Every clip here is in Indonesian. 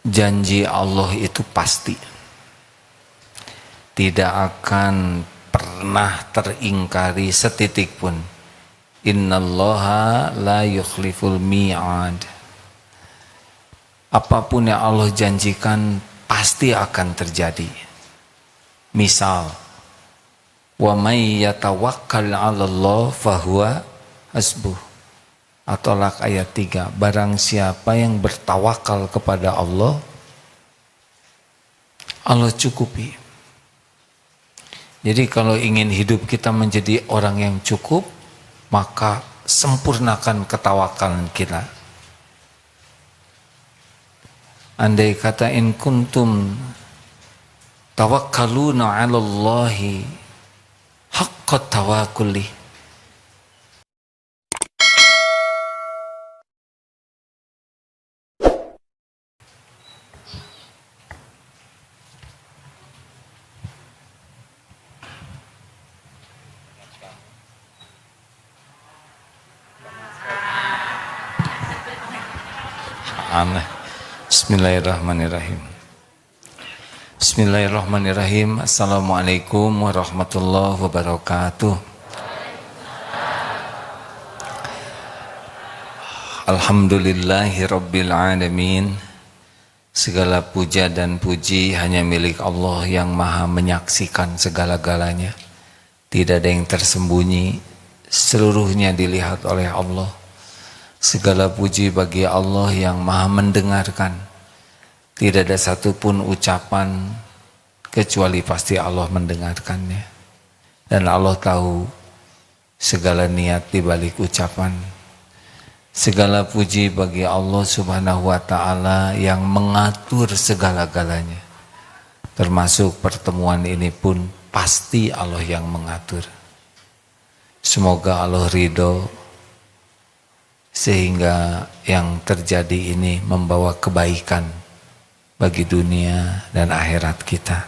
Janji Allah itu pasti, tidak akan pernah teringkari setitik pun. Innallaha la yukhliful mi'ad. Apapun yang Allah janjikan pasti akan terjadi. Misal, wa may yatawakkal 'alallah fahuwa hasbuh. At-Thalaq ayat 3, barang siapa yang bertawakal kepada Allah, Allah cukupi. Jadi kalau ingin hidup kita menjadi orang yang cukup, maka sempurnakan ketawakalan kita. Andai kata in kuntum tawakkaluna 'alallahi haqqa tawakkuli, aneh. Bismillahirrahmanirrahim. Bismillahirrahmanirrahim. Assalamualaikum warahmatullahi wabarakatuh. Alhamdulillahi rabbil alamin. Segala puja dan puji hanya milik Allah yang maha menyaksikan segala-galanya. Tidak ada yang tersembunyi, seluruhnya dilihat oleh Allah. Segala puji bagi Allah yang maha mendengarkan. Tidak ada satupun ucapan kecuali pasti Allah mendengarkannya. Dan Allah tahu segala niat di balik ucapan. Segala puji bagi Allah subhanahu wa ta'ala yang mengatur segala-galanya. Termasuk pertemuan ini pun pasti Allah yang mengatur. Semoga Allah ridho sehingga yang terjadi ini membawa kebaikan bagi dunia dan akhirat kita.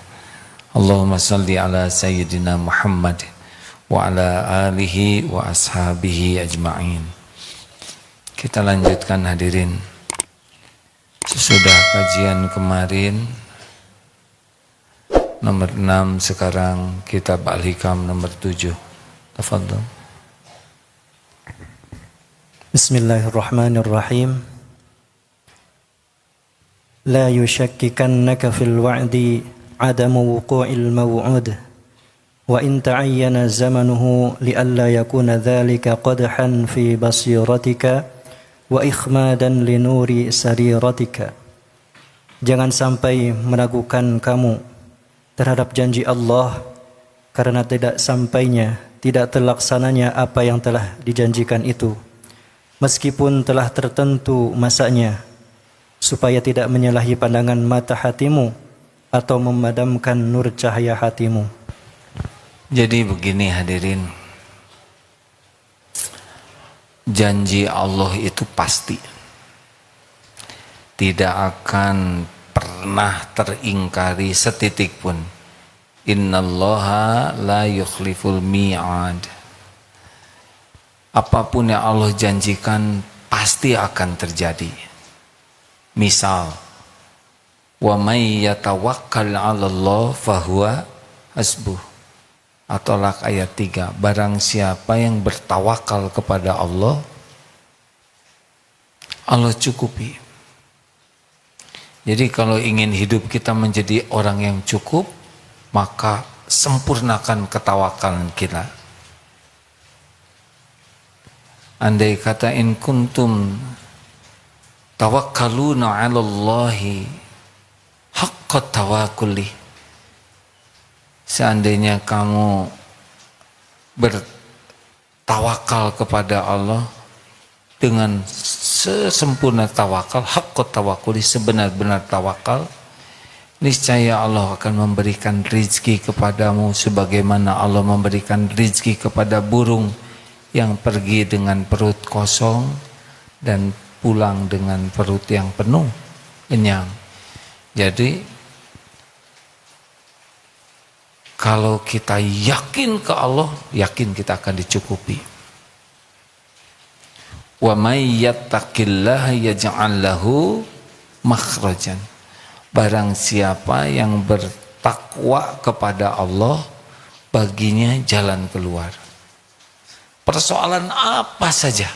Allahumma salli ala sayyidina Muhammad wa ala alihi wa ashabihi ajma'in. Kita lanjutkan hadirin. Sesudah kajian kemarin nomor 6, sekarang kitab Al-Hikam nomor 7. Tafadhol. Bismillahirrahmanirrahim. La yushakkikannaka fil wa'di adamu wuqu'il maw'ud wa in ta'ayyana zamanuhu li'alla yakuna dhalika qadhan fi basiratika wa ikhmadan li nuri sariratika. Jangan sampai meragukan kamu terhadap janji Allah karena tidak sampainya, tidak terlaksananya apa yang telah dijanjikan itu, meskipun telah tertentu masanya, supaya tidak menyalahi pandangan mata hatimu atau memadamkan nur cahaya hatimu. Jadi begini hadirin, janji Allah itu pasti, tidak akan pernah teringkari setitik pun. Innallaha la yukhliful mi'ad. Apapun yang Allah janjikan pasti akan terjadi. Misal, wa may yatawakkal 'alallah fahuwa hasbuh. At-Thalaq ayat 3, barang siapa yang bertawakal kepada Allah, Allah cukupi. Jadi kalau ingin hidup kita menjadi orang yang cukup, maka sempurnakan ketawakalan kita. Andai kata in kuntum tawakkaluna 'alallahi haqqa tawakkuli, seandainya kamu bertawakal kepada Allah dengan sesempurna tawakal, haqqa tawakkuli, sebenar-benar tawakal, niscaya Allah akan memberikan rizki kepadamu sebagaimana Allah memberikan rizki kepada burung yang pergi dengan perut kosong dan pulang dengan perut yang penuh, kenyang. Jadi kalau kita yakin ke Allah, yakin kita akan dicukupi. Wa may yattaqillaha yaj'al lahu makhrajan. Barang siapa yang bertakwa kepada Allah, baginya jalan keluar. Persoalan apa saja.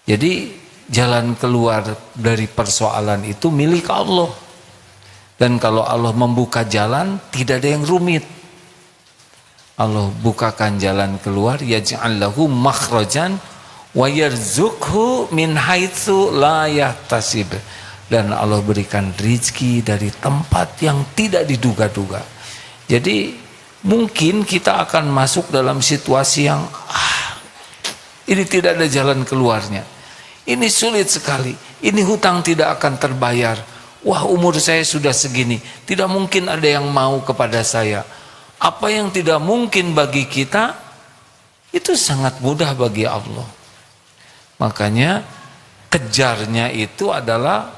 Jadi jalan keluar dari persoalan itu milik Allah. Dan kalau Allah membuka jalan, tidak ada yang rumit. Allah bukakan jalan keluar, yaj'al lahu makhrajan wa yarzuqhu min haitsu la yahtasib. Dan Allah berikan rizki dari tempat yang tidak diduga-duga. Jadi mungkin kita akan masuk dalam situasi yang ini tidak ada jalan keluarnya. Ini sulit sekali. Ini hutang tidak akan terbayar. Wah, umur saya sudah segini, tidak mungkin ada yang mau kepada saya. Apa yang tidak mungkin bagi kita, itu sangat mudah bagi Allah. Makanya kejarnya itu adalah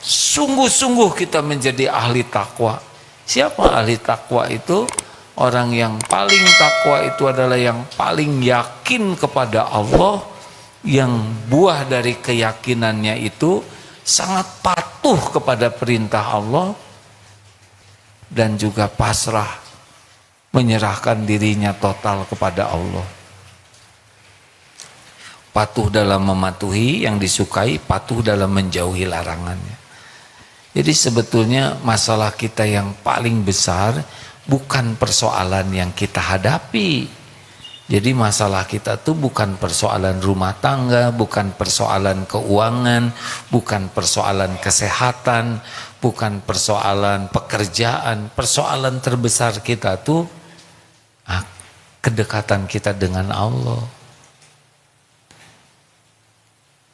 sungguh-sungguh kita menjadi ahli takwa. Siapa ahli takwa itu? Orang yang paling takwa itu adalah yang paling yakin kepada Allah, yang buah dari keyakinannya itu sangat patuh kepada perintah Allah dan juga pasrah, menyerahkan dirinya total kepada Allah. Patuh dalam mematuhi yang disukai, patuh dalam menjauhi larangannya. Jadi sebetulnya masalah kita yang paling besar bukan persoalan yang kita hadapi. Jadi masalah kita tuh bukan persoalan rumah tangga, bukan persoalan keuangan, bukan persoalan kesehatan, bukan persoalan pekerjaan. Persoalan terbesar kita tuh kedekatan kita dengan Allah.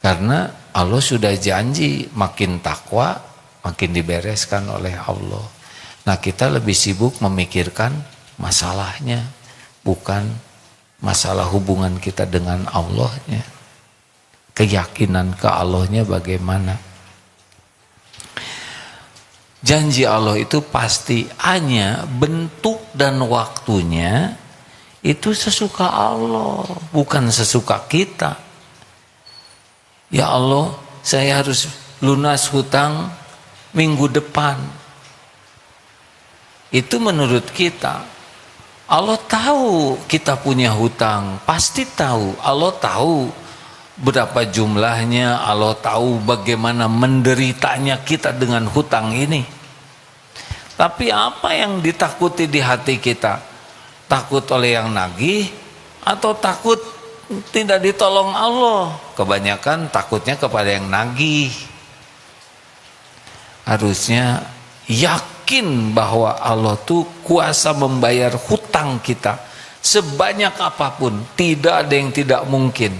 Karena Allah sudah janji makin takwa makin dibereskan oleh Allah. Nah, kita lebih sibuk memikirkan masalahnya, bukan masalah hubungan kita dengan Allahnya. Keyakinan ke Allahnya bagaimana. Janji Allah itu pasti, hanya bentuk dan waktunya itu sesuka Allah, bukan sesuka kita. Ya Allah, saya harus lunas hutang minggu depan. Itu menurut kita. Allah tahu kita punya hutang, pasti tahu. Allah tahu berapa jumlahnya, Allah tahu bagaimana menderitanya kita dengan hutang ini. Tapi apa yang ditakuti di hati kita? Takut oleh yang nagih atau takut tidak ditolong Allah? Kebanyakan takutnya kepada yang nagih. Harusnya yakin bahwa Allah tuh kuasa membayar hutang kita sebanyak apapun, tidak ada yang tidak mungkin.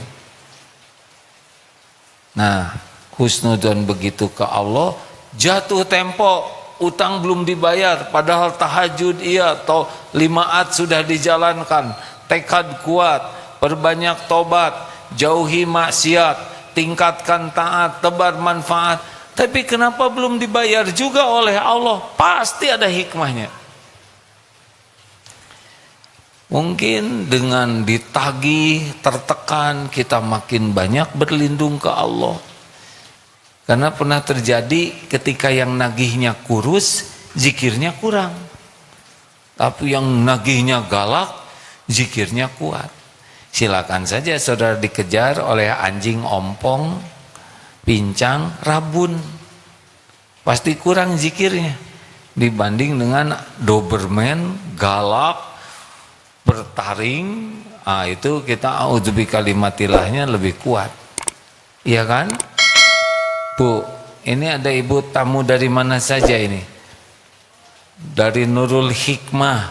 Nah, husnudzon begitu ke Allah, jatuh tempo, utang belum dibayar, padahal tahajud iya, atau 5 sudah dijalankan, tekad kuat, perbanyak tobat, jauhi maksiat, tingkatkan taat, tebar manfaat. Tapi kenapa belum dibayar juga oleh Allah? Pasti ada hikmahnya. Mungkin dengan ditagih, tertekan, kita makin banyak berlindung ke Allah. Karena pernah terjadi ketika yang nagihnya kurus, zikirnya kurang. Tapi yang nagihnya galak, zikirnya kuat. Silakan saja saudara dikejar oleh anjing ompong, pincang, rabun, pasti kurang zikirnya dibanding dengan Doberman galak bertaring. Itu kita audzubikalimatilahnya lebih kuat, iya kan Bu? Ini ada ibu tamu dari mana saja ini? Dari Nurul Hikmah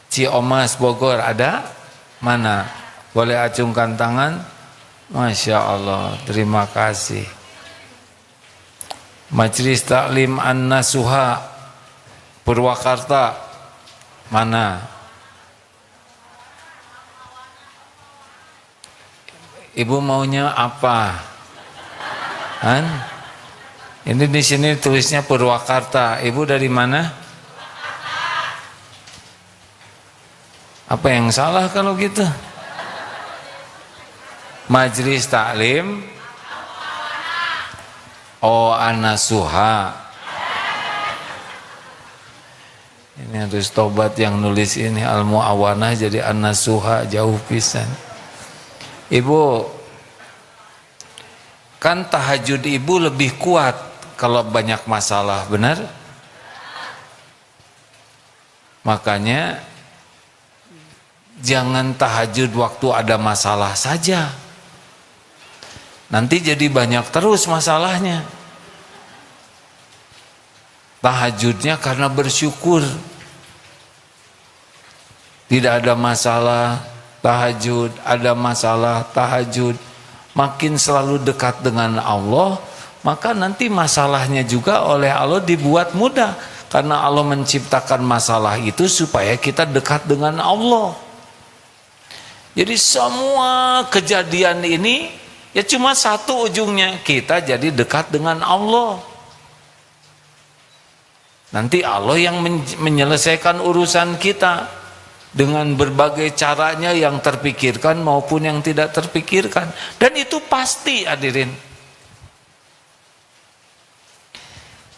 Ciomas Bogor, ada? Mana? Boleh acungkan tangan. Masya Allah, terima kasih. Majelis Taklim An-Nasuha Purwakarta, mana? Ibu maunya apa? Kan? Ini di sini tulisnya Purwakarta. Ibu dari mana? Apa yang salah kalau gitu? Majelis Taklim Oh, An-Nasuha. Ini harus tobat yang nulis ini Al-Mu'awanah jadi An-Nasuha jauh pisan. Ibu, kan tahajud ibu lebih kuat kalau banyak masalah, benar? Makanya jangan tahajud waktu ada masalah saja. Nanti jadi banyak terus masalahnya. Tahajudnya karena bersyukur. Tidak ada masalah, tahajud, ada masalah, tahajud. Makin selalu dekat dengan Allah, maka nanti masalahnya juga oleh Allah dibuat mudah. Karena Allah menciptakan masalah itu supaya kita dekat dengan Allah. Jadi semua kejadian ini ya cuma satu ujungnya, kita jadi dekat dengan Allah. Nanti Allah yang menyelesaikan urusan kita dengan berbagai caranya yang terpikirkan maupun yang tidak terpikirkan. Dan itu pasti, hadirin.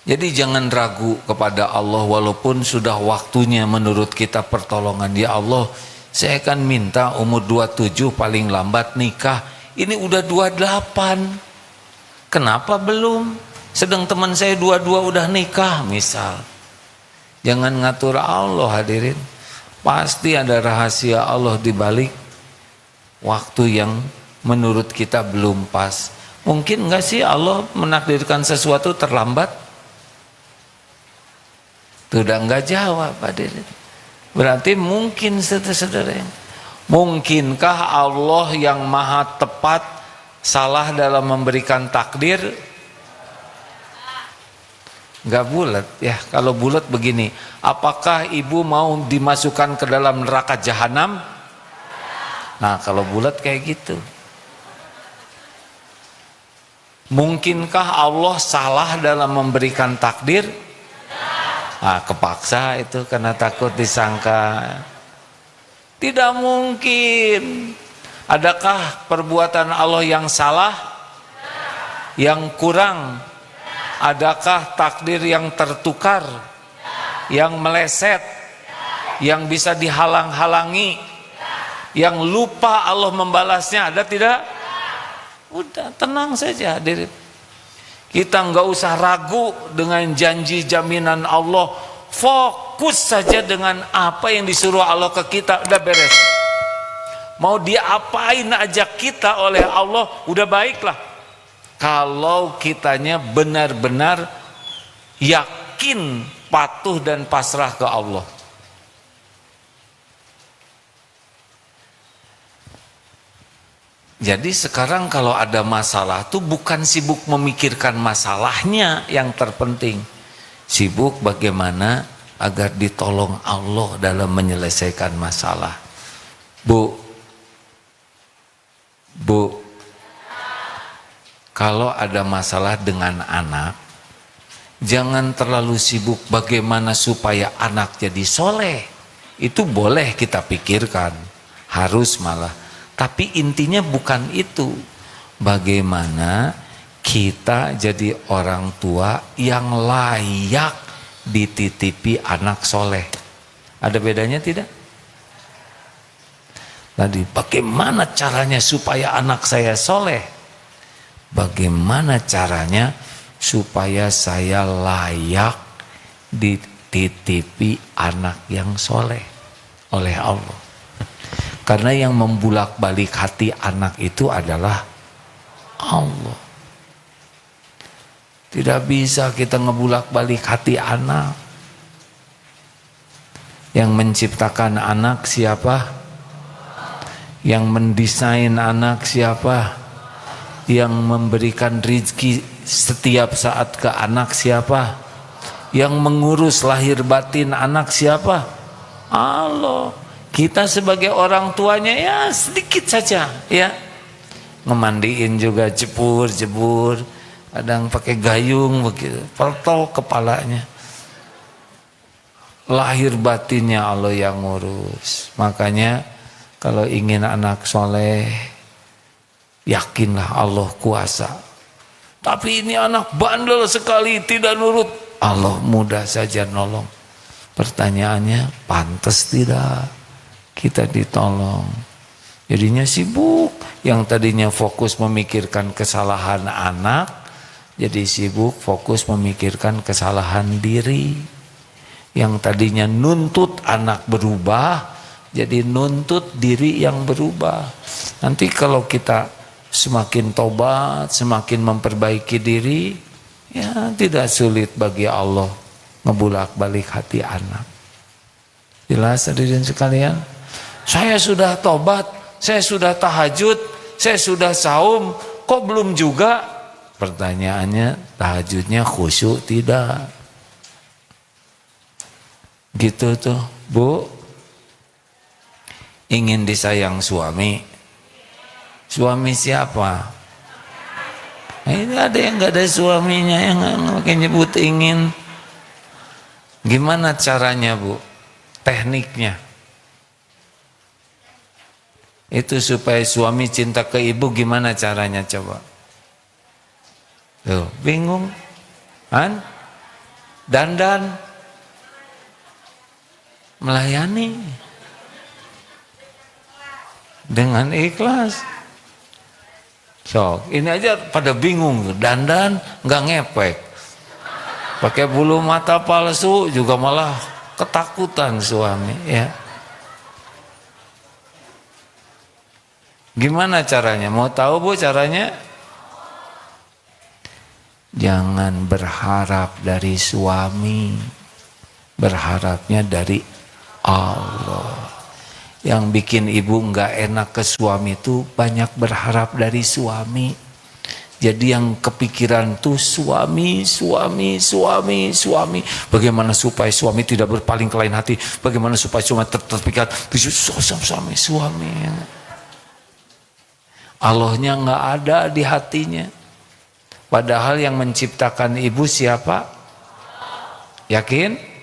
Jadi jangan ragu kepada Allah walaupun sudah waktunya menurut kita pertolongan. Ya Allah, saya akan minta umur 27 paling lambat nikah. Ini udah 28. Kenapa belum? Sedang teman saya 22 udah nikah misal. Jangan ngatur Allah, hadirin. Pasti ada rahasia Allah di balik waktu yang menurut kita belum pas. Mungkin enggak sih Allah menakdirkan sesuatu terlambat? Itu udah enggak jawab, hadirin. Berarti mungkin, saudara-saudara. Mungkinkah Allah yang maha tepat salah dalam memberikan takdir? Enggak bulat ya. Kalau bulat begini, apakah ibu mau dimasukkan ke dalam neraka jahanam? Nah, kalau bulat kayak gitu. Mungkinkah Allah salah dalam memberikan takdir? Nah, kepaksa itu karena takut disangka. Tidak mungkin. Adakah perbuatan Allah yang salah? Yang kurang? Adakah takdir yang tertukar, yang meleset, yang bisa dihalang-halangi, yang lupa Allah membalasnya? Ada tidak? Udah, tenang saja, hadirin. Kita nggak usah ragu dengan janji jaminan Allah. Fokus saja dengan apa yang disuruh Allah ke kita, udah beres. Mau diapain aja kita oleh Allah, udah baiklah. Kalau kitanya benar-benar yakin, patuh dan pasrah ke Allah. Jadi sekarang kalau ada masalah tuh bukan sibuk memikirkan masalahnya yang terpenting. Sibuk bagaimana agar ditolong Allah dalam menyelesaikan masalah. Bu, kalau ada masalah dengan anak, jangan terlalu sibuk bagaimana supaya anak jadi soleh. Itu boleh kita pikirkan, harus malah. Tapi intinya bukan itu. Bagaimana kita jadi orang tua yang layak dititipi anak soleh. Ada bedanya tidak? Tadi bagaimana caranya supaya anak saya soleh? Bagaimana caranya supaya saya layak dititipi anak yang soleh oleh Allah? Karena yang membulak-balik hati anak itu adalah Allah. Tidak bisa kita ngebulak-balik hati anak. Yang menciptakan anak siapa? Yang mendesain anak siapa? Yang memberikan rezeki setiap saat ke anak siapa? Yang mengurus lahir batin anak siapa? Allah. Kita sebagai orang tuanya ya sedikit saja ya. Ngemandiin juga jebur, kadang pakai gayung begitu, peltol kepalanya. Lahir batinnya Allah yang ngurus. Makanya kalau ingin anak soleh, yakinlah Allah kuasa. Tapi ini anak bandel sekali, tidak nurut. Allah mudah saja nolong. Pertanyaannya, pantas tidak kita ditolong? Jadinya sibuk. Yang tadinya fokus memikirkan kesalahan anak, jadi sibuk fokus memikirkan kesalahan diri. Yang tadinya nuntut anak berubah, jadi nuntut diri yang berubah. Nanti kalau kita semakin tobat, semakin memperbaiki diri, ya tidak sulit bagi Allah ngebulak-balik hati anak. Jelas hadirin sekalian? Saya sudah tobat, saya sudah tahajud, saya sudah saum, kok belum juga? Pertanyaannya, tahajudnya khusyuk tidak? Gitu tuh, Bu. Ingin disayang suami. Suami siapa? Nah, ini ada yang gak ada suaminya, yang makin nyebut ingin. Gimana caranya, Bu? Tekniknya. Itu supaya suami cinta ke ibu, gimana caranya coba? Tuh, bingung? Kan? Dandan. Melayani. Dengan ikhlas. So, ini aja pada bingung. Dandan nggak ngepek. Pakai bulu mata palsu juga malah ketakutan suami, ya. Gimana caranya? Mau tahu, Bu, caranya? Jangan berharap dari suami. Berharapnya dari Allah. Yang bikin ibu nggak enak ke suami itu banyak berharap dari suami. Jadi yang kepikiran tuh suami. Bagaimana supaya suami tidak berpaling ke lain hati? Bagaimana supaya suami terpikat? Suami. Allahnya nggak ada di hatinya. Padahal yang menciptakan ibu siapa? Yakin?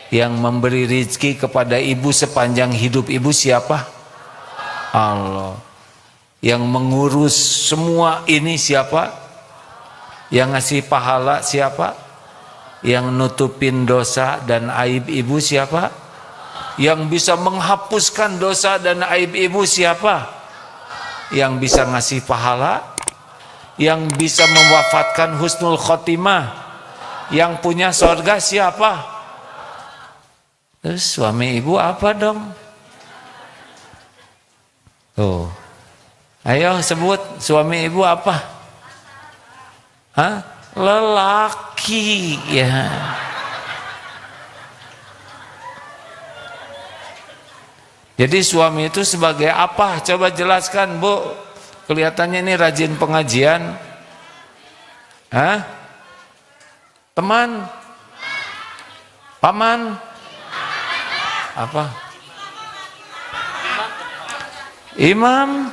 Yang memberi rezeki kepada ibu sepanjang hidup ibu siapa? Allah. Yang mengurus semua ini siapa? Yang ngasih pahala siapa? Yang nutupin dosa dan aib ibu siapa? Yang bisa menghapuskan dosa dan aib ibu siapa? Yang bisa ngasih pahala? Yang bisa mewafatkan husnul khotimah? Yang punya sorga siapa? Terus suami ibu apa dong? Tuh. Ayo sebut suami ibu apa? Hah? Lelaki, ya. Jadi suami itu sebagai apa? Coba jelaskan, Bu. Kelihatannya ini rajin pengajian. Hah? Teman? Paman? Apa? Imam?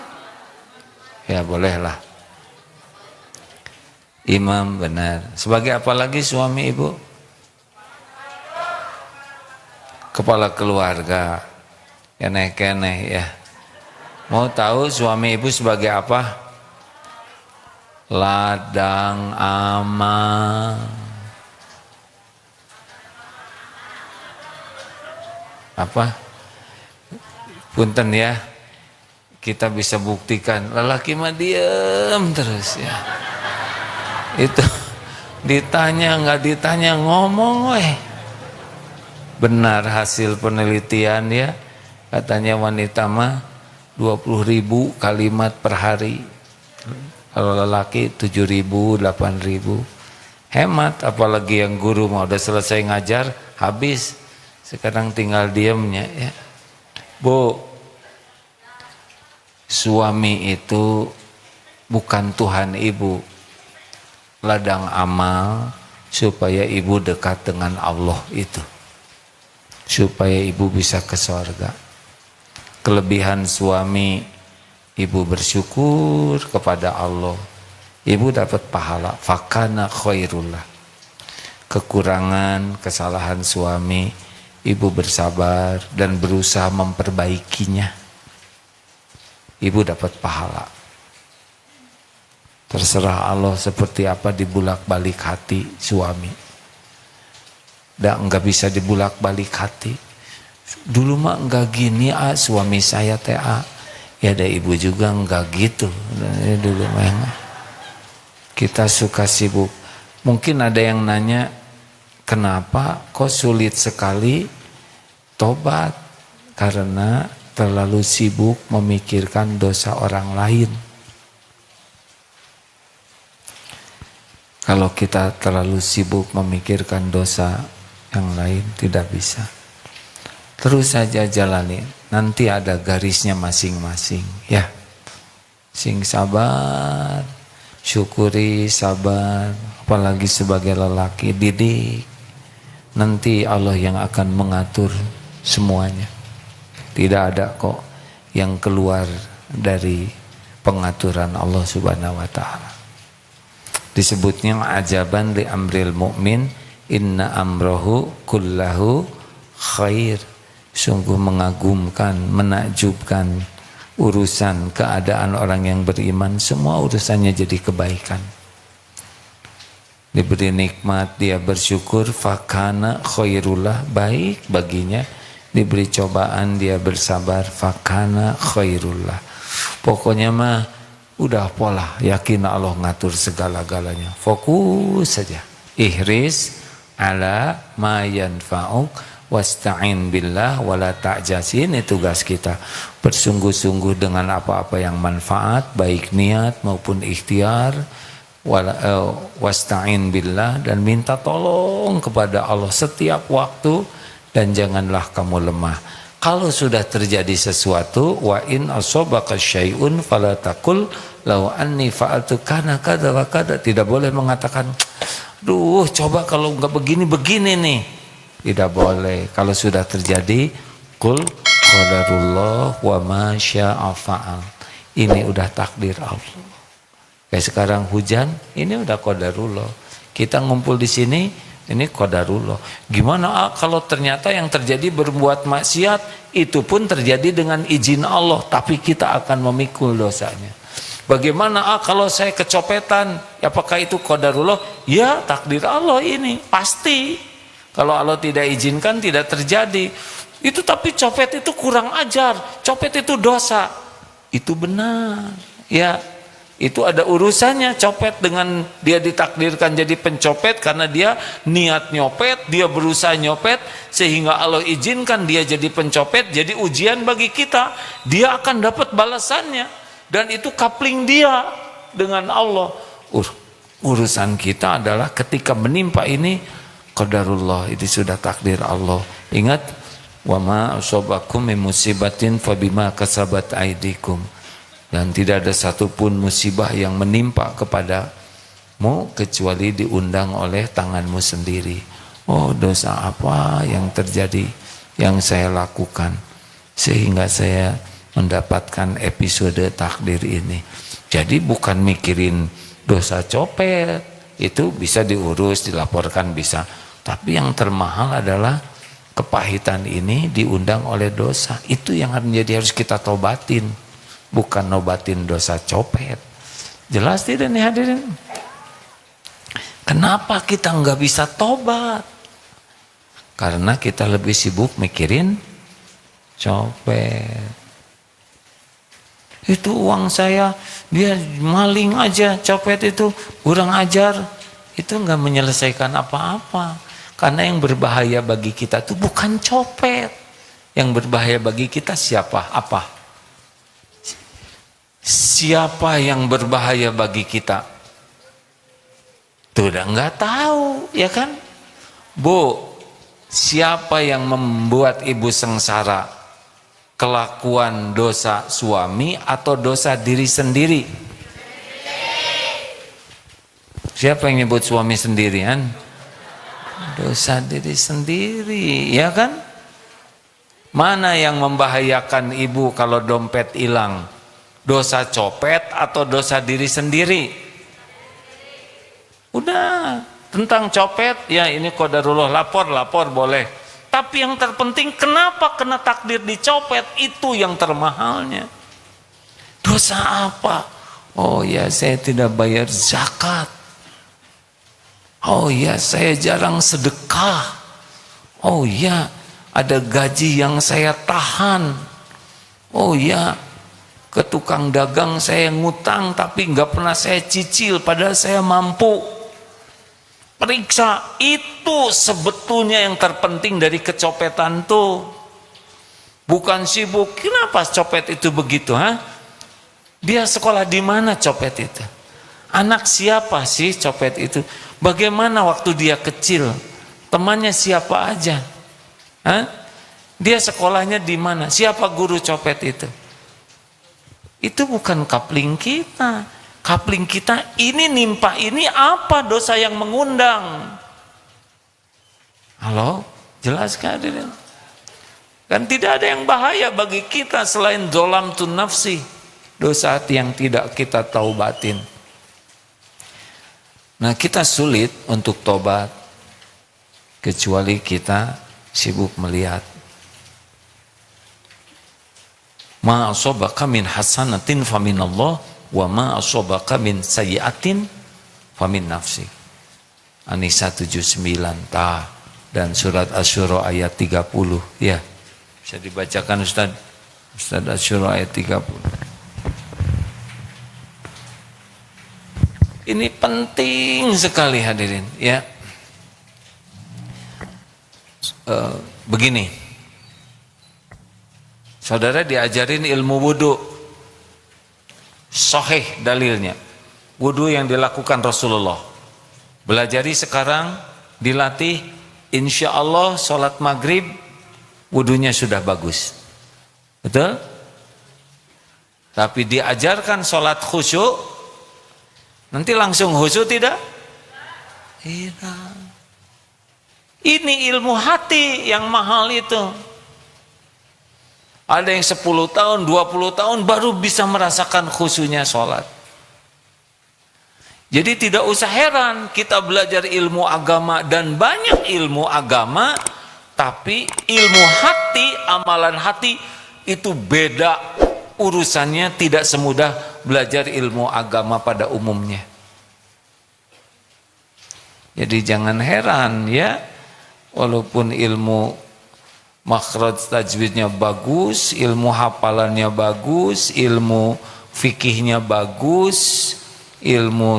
Ya bolehlah. Imam, benar. Sebagai apa lagi suami ibu? Kepala keluarga. Keneh-keneh ya. Mau tahu suami ibu sebagai apa? Ladang amal. Apa? Punten ya. Kita bisa buktikan lelaki mah diem terus ya. Itu ditanya nggak ditanya ngomong weh. Benar hasil penelitian ya. Katanya wanita mah 20.000 kalimat per hari. Kalau lelaki 7.000, 8.000. Hemat, apalagi yang guru mau udah selesai ngajar habis. Sekarang tinggal diemnya ya. Bu, suami itu bukan Tuhan ibu. Ladang amal supaya ibu dekat dengan Allah itu. Supaya ibu bisa ke surga. Kelebihan suami, ibu bersyukur kepada Allah. Ibu dapat pahala. Fakana khairullah. Kekurangan, kesalahan suami, ibu bersabar dan berusaha memperbaikinya. Ibu dapat pahala. Terserah Allah seperti apa dibulak-balik hati suami. Nggak bisa dibulak-balik hati. Dulu mah enggak gini suami saya teh ya ada ibu juga enggak gitu. Dulu mah kita suka sibuk. Mungkin ada yang nanya, kenapa kok sulit sekali tobat? Karena terlalu sibuk memikirkan dosa orang lain. Kalau kita terlalu sibuk memikirkan dosa yang lain, tidak bisa. Terus saja jalani, nanti ada garisnya masing-masing, ya. Sing sabar, syukuri, sabar, apalagi sebagai lelaki, didik. Nanti Allah yang akan mengatur semuanya. Tidak ada kok yang keluar dari pengaturan Allah Subhanahu wa taala. Disebutnya ajaban li amril mu'min, inna amrohu kullahu khair. Sungguh mengagumkan, menakjubkan urusan keadaan orang yang beriman, semua urusannya jadi kebaikan. Diberi nikmat dia bersyukur, fakana khairullah, baik baginya. Diberi cobaan dia bersabar, fakana khairullah. Pokoknya mah udah pola, yakin Allah ngatur segala-galanya. Fokus saja. Ihris ala ma yanfa'uk wasta'in billah wala ta'jaz. Ini tugas kita. Bersungguh-sungguh dengan apa-apa yang manfaat, baik niat maupun ikhtiar. Wasta'in billah, dan minta tolong kepada Allah setiap waktu, dan janganlah kamu lemah. Kalau sudah terjadi sesuatu, wa in asobaka syai'un fala taqul law anni fa'altu kana kada wa kada. Tidak boleh mengatakan, duh coba kalau enggak begini-begini nih. Tidak boleh. Kalau sudah terjadi, qul qadarullah wa ma syaa fa'al. Ini udah takdir Allah. Kayak sekarang hujan, ini udah qadarullah. Kita ngumpul di sini, ini qadarullah. Gimana kalau ternyata yang terjadi berbuat maksiat, itu pun terjadi dengan izin Allah, tapi kita akan memikul dosanya. Bagaimana kalau saya kecopetan, apakah itu qadarullah? Ya, takdir Allah ini, pasti. Kalau Allah tidak izinkan, tidak terjadi. Itu tapi copet itu kurang ajar, copet itu dosa. Itu benar. Ya, itu ada urusannya. Copet dengan dia ditakdirkan jadi pencopet karena dia niat nyopet, dia berusaha nyopet, sehingga Allah izinkan dia jadi pencopet, jadi ujian bagi kita. Dia akan dapat balasannya, dan itu coupling dia dengan Allah. Urusan kita adalah ketika menimpa ini, qadarullah, itu sudah takdir Allah. Ingat, wa ma asabakum min musibatin fabima kasabat aydikum. Dan tidak ada satupun musibah yang menimpa kepadamu kecuali diundang oleh tanganmu sendiri. Oh, dosa apa yang terjadi, yang saya lakukan sehingga saya mendapatkan episode takdir ini. Jadi bukan mikirin dosa copet, itu bisa diurus, dilaporkan bisa. Tapi yang termahal adalah kepahitan ini diundang oleh dosa. Itu yang harus kita tobatin, bukan nobatin dosa copet. Jelas tidak nih hadirin? Kenapa kita nggak bisa tobat? Karena kita lebih sibuk mikirin copet. Itu uang saya, dia maling aja, copet itu kurang ajar. Itu nggak menyelesaikan apa-apa. Karena yang berbahaya bagi kita itu bukan copet. Yang berbahaya bagi kita siapa? Apa? Siapa yang berbahaya bagi kita? Tuh udah nggak tahu, ya kan? Bu, siapa yang membuat ibu sengsara? Kelakuan dosa suami atau dosa diri sendiri? Siapa yang nyebut suami sendirian? Dosa diri sendiri, ya kan? Mana yang membahayakan ibu kalau dompet hilang? Dosa copet atau dosa diri sendiri? Udah, tentang copet, ya ini qadarullah, lapor boleh. Tapi yang terpenting, kenapa kena takdir dicopet? Itu yang termahalnya. Dosa apa? Oh ya, saya tidak bayar zakat. Oh ya, saya jarang sedekah. Oh ya, ada gaji yang saya tahan. Oh ya, ke tukang dagang saya ngutang tapi nggak pernah saya cicil padahal saya mampu. Periksa, itu sebetulnya yang terpenting dari kecopetan tuh. Bukan sibuk. Kenapa copet itu begitu, ha? Dia sekolah di mana copet itu? Anak siapa sih copet itu? Bagaimana waktu dia kecil? Temannya siapa aja? Hah? Dia sekolahnya di mana? Siapa guru copet itu? Itu bukan kapling kita. Kapling kita ini nimpa ini apa dosa yang mengundang? Halo? Jelas kan? Kan tidak ada yang bahaya bagi kita selain dolam tun nafsi. Dosa yang tidak kita taubatin. Nah, kita sulit untuk tobat kecuali kita sibuk melihat. Ma asabaka min hasanatin faminallah wa ma asabaka min sayyi'atin famin nafsi. An-Nisa 79 dan surat Asy-Syura ayat 30 ya. Bisa dibacakan Ustaz? Ustaz Asy-Syura ayat 30. Ini penting sekali hadirin ya. Begini, saudara diajarin ilmu wudhu, sahih dalilnya, wudhu yang dilakukan Rasulullah. Belajari sekarang, dilatih, insya Allah sholat maghrib wudhunya sudah bagus, betul? Tapi diajarkan sholat khusyuk, nanti langsung khusyuk tidak? Tidak. Ini ilmu hati yang mahal itu. Ada yang 10 tahun, 20 tahun baru bisa merasakan khusyuknya sholat. Jadi tidak usah heran kita belajar ilmu agama dan banyak ilmu agama, tapi ilmu hati, amalan hati itu beda urusannya, tidak semudah belajar ilmu agama pada umumnya. Jadi jangan heran ya, walaupun ilmu makhraj tajwidnya bagus, ilmu hafalannya bagus, ilmu fikihnya bagus, ilmu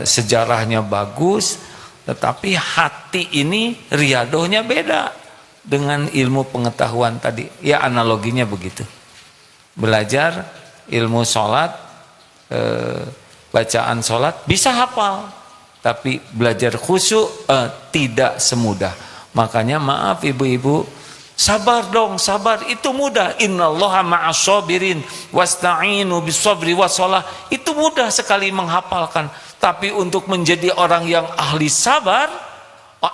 sejarahnya bagus, tetapi hati ini riadohnya beda dengan ilmu pengetahuan tadi. Ya analoginya begitu. Belajar ilmu sholat, bacaan sholat bisa hafal, tapi belajar khusyuk tidak semudah. Makanya maaf ibu-ibu, sabar dong, sabar itu mudah. Innallaha ma'as-sabirin wasta'inu bis-sabri was-shalah. Itu mudah sekali menghafalkan. Tapi untuk menjadi orang yang ahli sabar,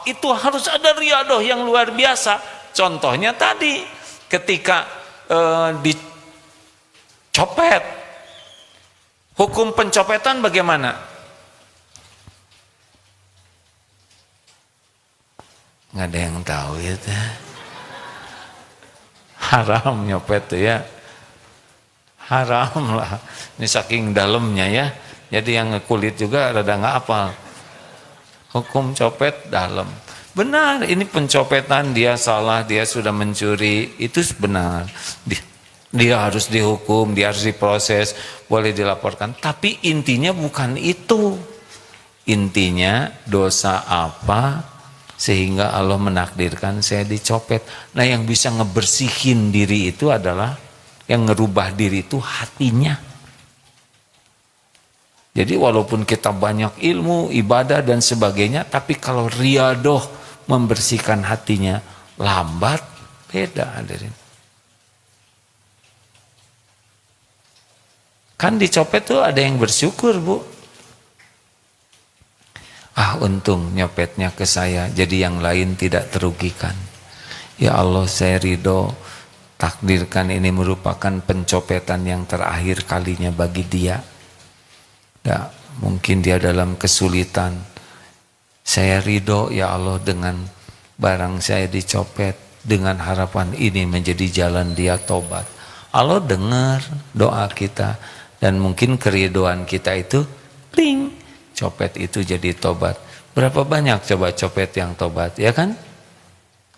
itu harus ada riadoh yang luar biasa. Contohnya tadi, ketika dicopet, hukum pencopetan bagaimana? Nggak ada yang tahu ya. Haram nyopet tuh ya, haram lah. Ini saking dalamnya ya. Jadi yang kulit juga rada nggak hafal. Hukum copet dalam. Benar, ini pencopetan, dia salah, dia sudah mencuri, itu benar. Dia harus dihukum, dia harus diproses, boleh dilaporkan. Tapi intinya bukan itu. Intinya dosa apa sehingga Allah menakdirkan saya dicopet. Nah, yang bisa ngebersihin diri itu adalah, yang ngerubah diri itu hatinya. Jadi walaupun kita banyak ilmu, ibadah dan sebagainya, tapi kalau riadoh membersihkan hatinya lambat, beda hadirin. Kan dicopet tuh ada yang bersyukur, Bu. Ah, untung nyopetnya ke saya, jadi yang lain tidak terugikan. Ya Allah, saya ridho, takdirkan ini merupakan pencopetan yang terakhir kalinya bagi dia. Ya, mungkin dia dalam kesulitan. Saya ridho ya Allah dengan barang saya dicopet, dengan harapan ini menjadi jalan dia tobat. Allah dengar doa kita, dan mungkin keridoan kita itu pling, copet itu jadi tobat. Berapa banyak coba copet yang tobat, ya kan?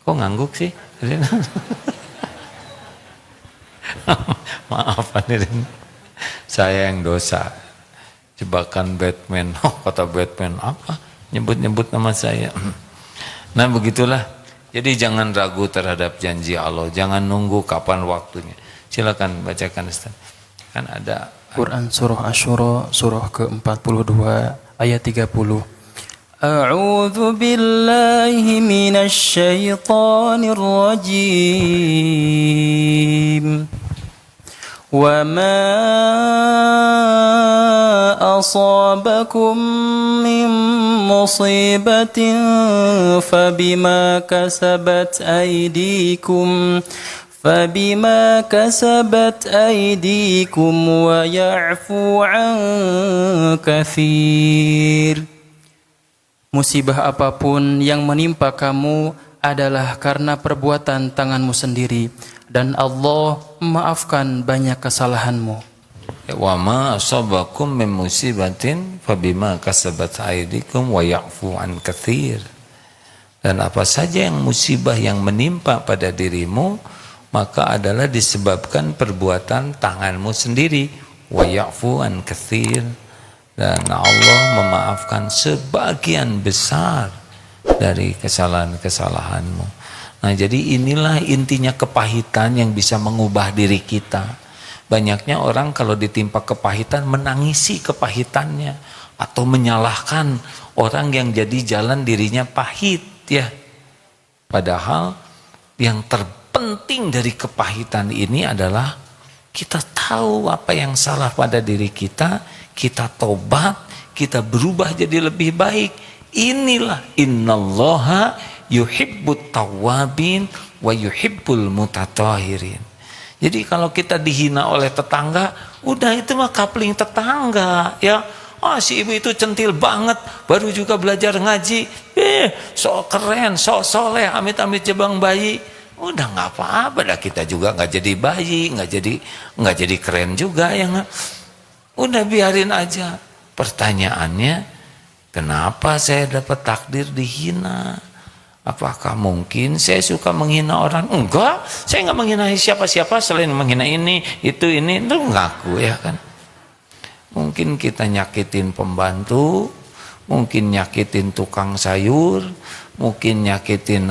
Kok ngangguk sih? Maaf hadirin, saya yang dosa. Jebakan Batman. Oh, kata Batman apa? Nyebut-nyebut nama saya. Nah begitulah. Jadi jangan ragu terhadap janji Allah. Jangan nunggu kapan waktunya. Silakan bacakan Ustaz. Kan ada Quran Surah Asy-Syura surah ke-42 ayat 30. A'udzu billahi minasy syaithanir rajim. Wa ma asabakum min musibatin fabima kasabat aydikum wa ya'fu an katsir. Musibah apapun yang menimpa kamu adalah karena perbuatan tanganmu sendiri, dan Allah memaafkan banyak kesalahanmu. wa ma asabakum min musibatin fabima kasabat aydikum wa ya'fu an katsir. Dan apa saja yang musibah yang menimpa pada dirimu maka adalah disebabkan perbuatan tanganmu sendiri. Wa ya'fu an katsir. Dan Allah memaafkan sebagian besar dari kesalahan-kesalahanmu. Nah, jadi inilah intinya kepahitan yang bisa mengubah diri kita. Banyaknya orang kalau ditimpa kepahitan menangisi kepahitannya atau menyalahkan orang yang jadi jalan dirinya pahit ya. Padahal yang terpenting dari kepahitan ini adalah kita tahu apa yang salah pada diri kita, kita tobat, kita berubah jadi lebih baik. Inilah innallaha yuhibbut tawwabin wa yuhibbul mutatahhirin. Jadi kalau kita dihina oleh tetangga, udah itu mah kapling tetangga ya. Oh, si ibu itu centil banget, baru juga belajar ngaji, sok keren, sok soleh, amit-amit jebang bayi. Udah nggak apa-apa, dah kita juga nggak jadi bayi, nggak jadi keren juga ya nggak. Udah biarin aja. Pertanyaannya, kenapa saya dapat takdir dihina? Apakah mungkin saya suka menghina orang? Enggak, saya nggak menghina siapa-siapa selain menghina ini, itu ngaku ya kan. Mungkin kita nyakitin pembantu, mungkin nyakitin tukang sayur, mungkin nyakitin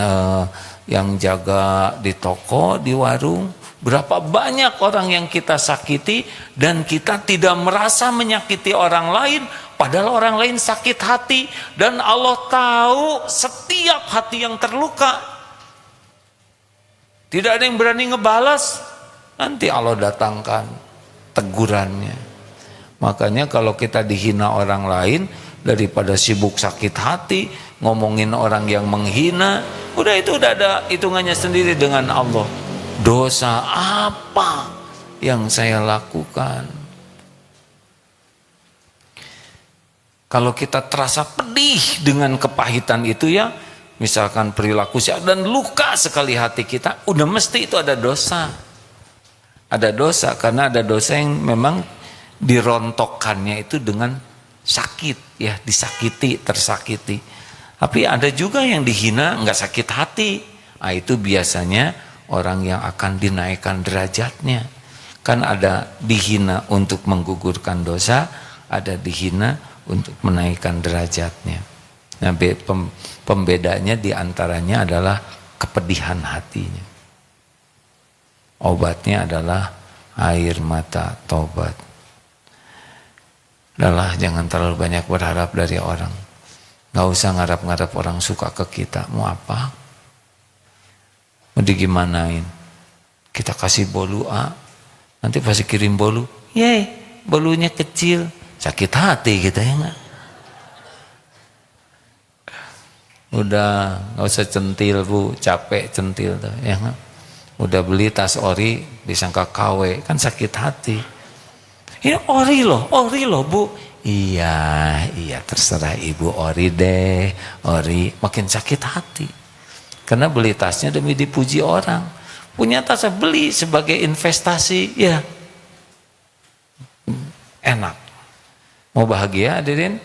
yang jaga di toko, di warung. Berapa banyak orang yang kita sakiti dan kita tidak merasa menyakiti orang lain, padahal orang lain sakit hati dan Allah tahu setiap hati yang terluka. Tidak ada yang berani ngebalas, nanti Allah datangkan tegurannya. Makanya kalau kita dihina orang lain, daripada sibuk sakit hati ngomongin orang yang menghina, udah itu udah ada hitungannya sendiri dengan Allah. Dosa apa yang saya lakukan? Kalau kita terasa pedih dengan kepahitan itu ya, misalkan perilaku dan luka sekali hati kita, udah mesti itu ada dosa. Ada dosa karena ada dosa yang memang dirontokkannya itu dengan sakit ya, disakiti, tersakiti. Tapi ada juga yang dihina nggak sakit hati. Nah, itu biasanya orang yang akan dinaikkan derajatnya. Kan ada dihina untuk menggugurkan dosa, ada dihina untuk menaikkan derajatnya. Nah, pembedanya diantaranya adalah kepedihan hatinya. Obatnya adalah air mata taubat. Adalah jangan terlalu banyak berharap dari orang. Gak usah ngarap-ngarap orang suka ke kita. Mau apa? Mau digimanain? Kita kasih bolu A, nanti pasti kirim bolu. Yeay, bolunya kecil. Sakit hati kita ya gak? Udah gak usah centil bu, capek centil tuh, ya gak? Udah beli tas ori disangka KW, kan sakit hati. Ini ori loh bu. Iya terserah ibu ori deh, ori. Makin sakit hati karena beli tasnya demi dipuji orang. Punya tas beli sebagai investasi ya, enak. Mau bahagia hadirin?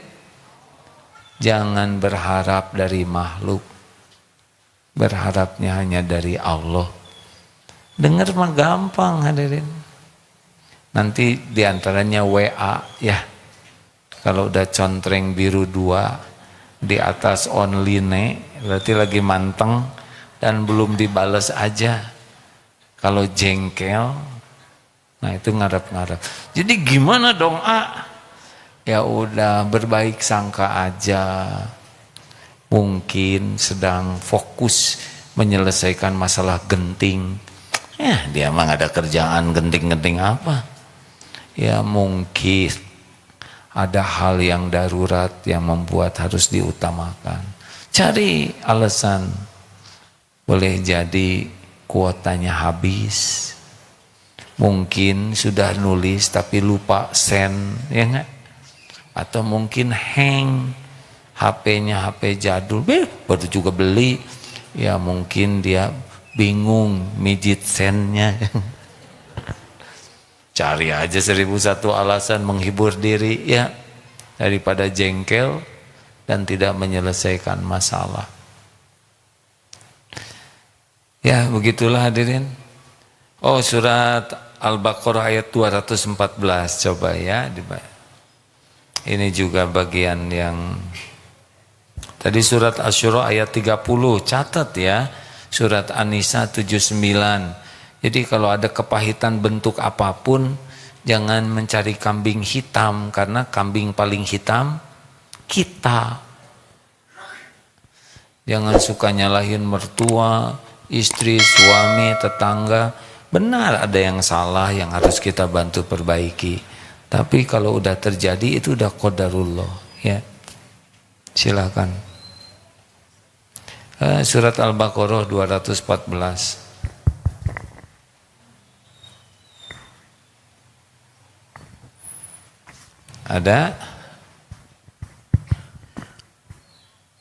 Jangan berharap dari makhluk, berharapnya hanya dari Allah. Dengar mah gampang hadirin. Nanti diantaranya WA ya. Kalau udah contreng biru 2 di atas online berarti lagi manteng dan belum dibales aja. Kalau jengkel, nah itu ngarep-ngarep. Jadi gimana dong Ya udah berbaik sangka aja. Mungkin sedang fokus menyelesaikan masalah genting. Ya dia mah gak ada kerjaan genting-genting apa. Ya mungkin ada hal yang darurat yang membuat harus diutamakan. Cari alasan. Boleh jadi kuotanya habis. Mungkin sudah nulis tapi lupa send, ya enggak? Atau mungkin hang, HP-nya HP jadul, baru juga beli. Ya mungkin dia bingung mijit sendnya. Cari aja 1001 alasan menghibur diri ya, daripada jengkel dan tidak menyelesaikan masalah. Ya begitulah hadirin. Oh, surat Al-Baqarah ayat 214 coba ya dibaca. Ini juga bagian yang tadi surat Asy-Syura ayat 30, catat ya. Surat An-Nisa 79. Jadi kalau ada kepahitan bentuk apapun, jangan mencari kambing hitam, karena kambing paling hitam kita. Jangan suka nyalahin mertua, istri, suami, tetangga. Benar ada yang salah yang harus kita bantu perbaiki. Tapi kalau udah terjadi itu udah qadarullah ya. Silakan. Surat Al-Baqarah 214. Ada?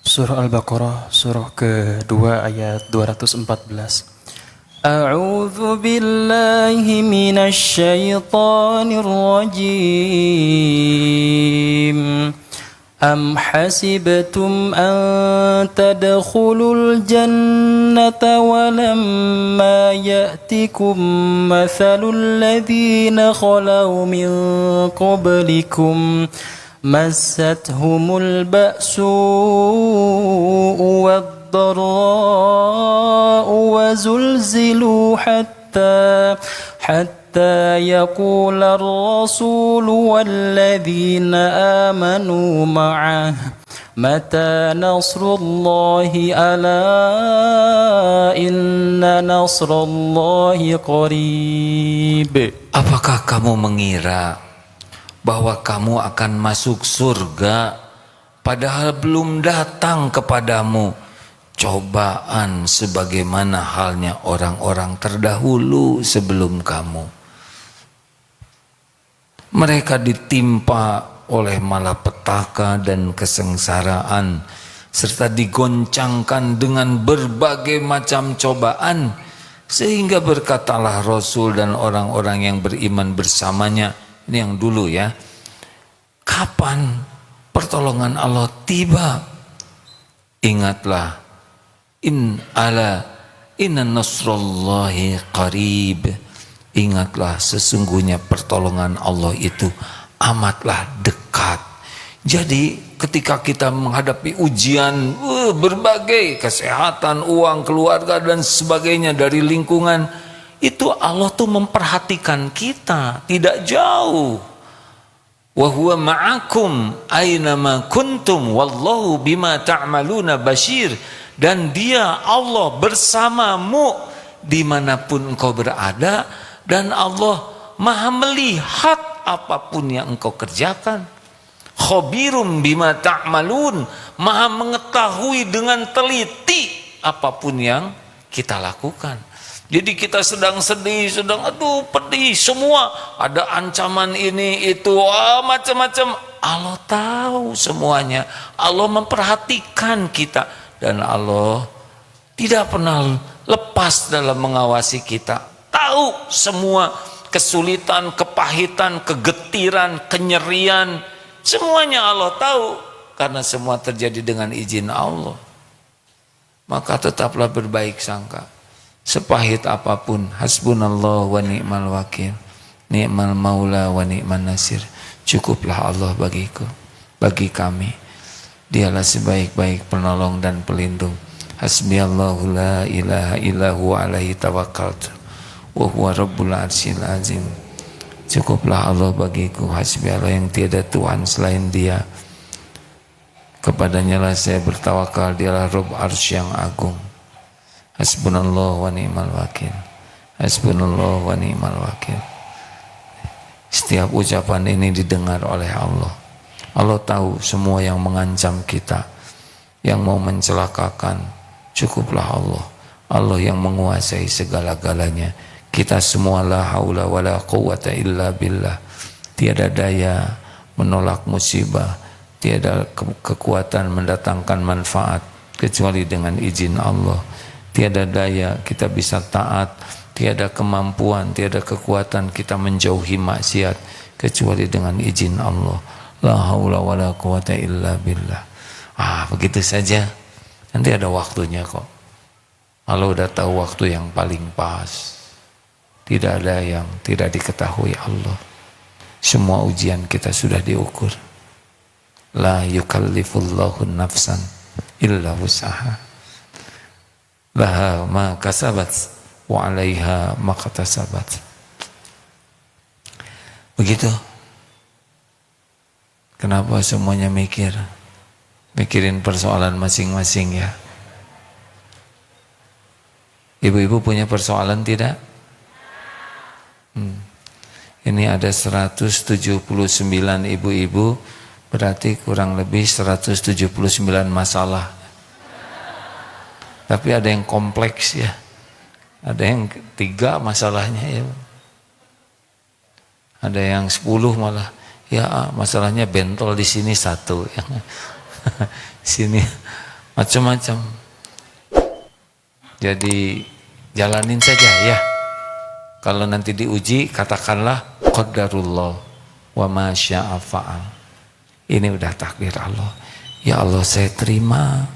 Surah Al-Baqarah surah kedua ayat 214. A'udzu billahi minasy syaithanir rajim. Am hasibtum an tadkhulul jannata wa lamma ya'tikum mathalul ladzina khalaw min qablikum massathumul ba'su'u wad-dharra'u wa zulzilu hatta يقول الرسول والذين آمنوا معه متى نصر الله ألا إن نصر الله قريب. Apakah kamu mengira bahwa kamu akan masuk surga padahal belum datang kepadamu cobaan sebagaimana halnya orang-orang terdahulu sebelum kamu? Mereka ditimpa oleh malapetaka dan kesengsaraan serta digoncangkan dengan berbagai macam cobaan, sehingga berkatalah Rasul dan orang-orang yang beriman bersamanya, ini yang dulu ya, kapan pertolongan Allah tiba? Ingatlah, inna nasrullahi qarib. Ingatlah sesungguhnya pertolongan Allah itu amatlah dekat. Jadi ketika kita menghadapi ujian berbagai kesehatan, uang, keluarga dan sebagainya dari lingkungan, itu Allah tuh memperhatikan kita, tidak jauh. Wa huwa ma'akum aynama kuntum wallahu bima ta'maluna basyir. Dan dia Allah bersamamu dimanapun engkau berada, dan Allah maha melihat apapun yang engkau kerjakan. Khabirum bima ta'malun, maha mengetahui dengan teliti apapun yang kita lakukan. Jadi kita sedang sedih, sedang pedih, semua ada ancaman ini itu macam-macam, Allah tahu semuanya. Allah memperhatikan kita, dan Allah tidak pernah lepas dalam mengawasi kita. Tahu semua kesulitan, kepahitan, kegetiran, kenyerian, semuanya Allah tahu, karena semua terjadi dengan izin Allah. maka tetaplah berbaik sangka. Sepahit apapun, hasbunallah wa ni'mal wakil, ni'mal maula wa ni'man nasir. Cukuplah Allah bagiku, bagi kami. Dialah sebaik-baik penolong dan pelindung. Hasbiyallahu la ilaha illahu alaihi tawakkaltu wa huwa rabbul arsyil azim. Cukuplah Allah bagiku, hasbi Allah yang tiada Tuhan selain Dia. Kepadanya lah saya bertawakal, Dialah Rabb arsy yang agung. Hasbunallah wa ni'mal wakil, hasbunallah wa ni'mal wakil. Setiap ucapan ini didengar oleh Allah. Allah tahu semua yang mengancam kita, yang mau mencelakakan. Cukuplah Allah, Allah yang menguasai segala-galanya. Kita semua la haula wala quwata illa billah. Tiada daya menolak musibah, tiada kekuatan mendatangkan manfaat kecuali dengan izin Allah. Tiada daya kita bisa taat, tiada kemampuan, tiada kekuatan kita menjauhi maksiat kecuali dengan izin Allah. La haula wala quwata illa billah. Begitu saja. Nanti ada waktunya kok. Allah udah tahu waktu yang paling pas. Tidak ada yang tidak diketahui Allah. Semua ujian kita sudah diukur. La yukallifullahu nafsan illa wus'aha. Laha ma kasabat wa 'alaiha ma katasabat. Begitu. Kenapa semuanya mikirin persoalan masing-masing ya? Ibu-ibu punya persoalan tidak? Ini ada 179 ibu-ibu, berarti kurang lebih 179 masalah. Tapi ada yang kompleks ya, ada yang 3 masalahnya ya, ada yang 10 malah ya masalahnya bentol di sini 1 ya. Sini macam-macam. Jadi jalanin saja ya. Kalau nanti diuji katakanlah qadarullah wa ma syaa fa'al. Ini udah takdir Allah. Ya Allah, saya terima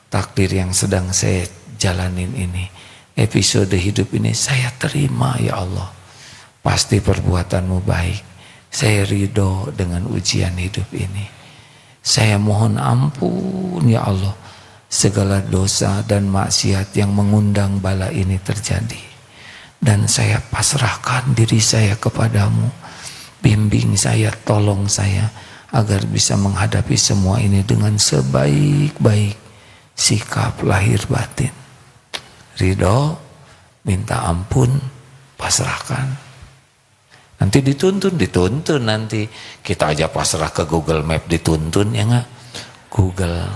takdir yang sedang saya jalanin ini. Episode hidup ini saya terima ya Allah. Pasti perbuatanmu baik. Saya ridho dengan ujian hidup ini. Saya mohon ampun ya Allah, segala dosa dan maksiat yang mengundang bala ini terjadi. Dan saya pasrahkan diri saya kepadamu. Bimbing saya, tolong saya agar bisa menghadapi semua ini dengan sebaik-baik sikap lahir batin. Ridho, minta ampun, pasrahkan. Nanti dituntun nanti. Kita aja pasrah ke Google Map dituntun ya enggak? Google,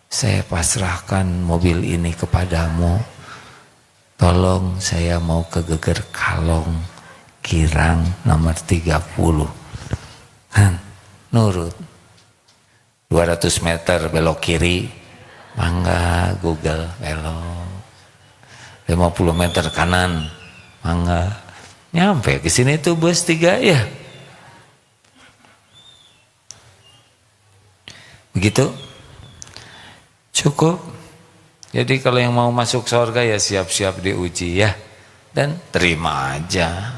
saya pasrahkan mobil ini kepadamu. Tolong saya mau ke Geger Kalong, Girang nomor 30. Nurut. 200 meter belok kiri. Mangga Google belok. 50 meter kanan. Mangga. Nyampe ke sini tuh bus 3 ya. Begitu. Cukup. Jadi kalau yang mau masuk surga ya siap-siap diuji ya. Dan terima aja.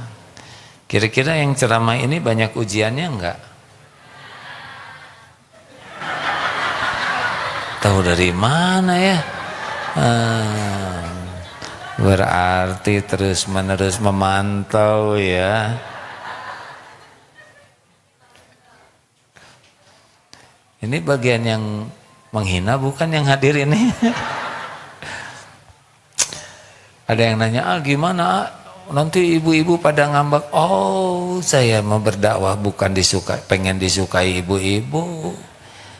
Kira-kira yang ceramah ini banyak ujiannya enggak? Tahu dari mana ya? Berarti terus-menerus memantau ya. Ini bagian yang menghina bukan yang hadir ini. Ada yang nanya, gimana nanti ibu-ibu pada ngambek. Oh, saya mau berdakwah bukan pengen disukai ibu-ibu.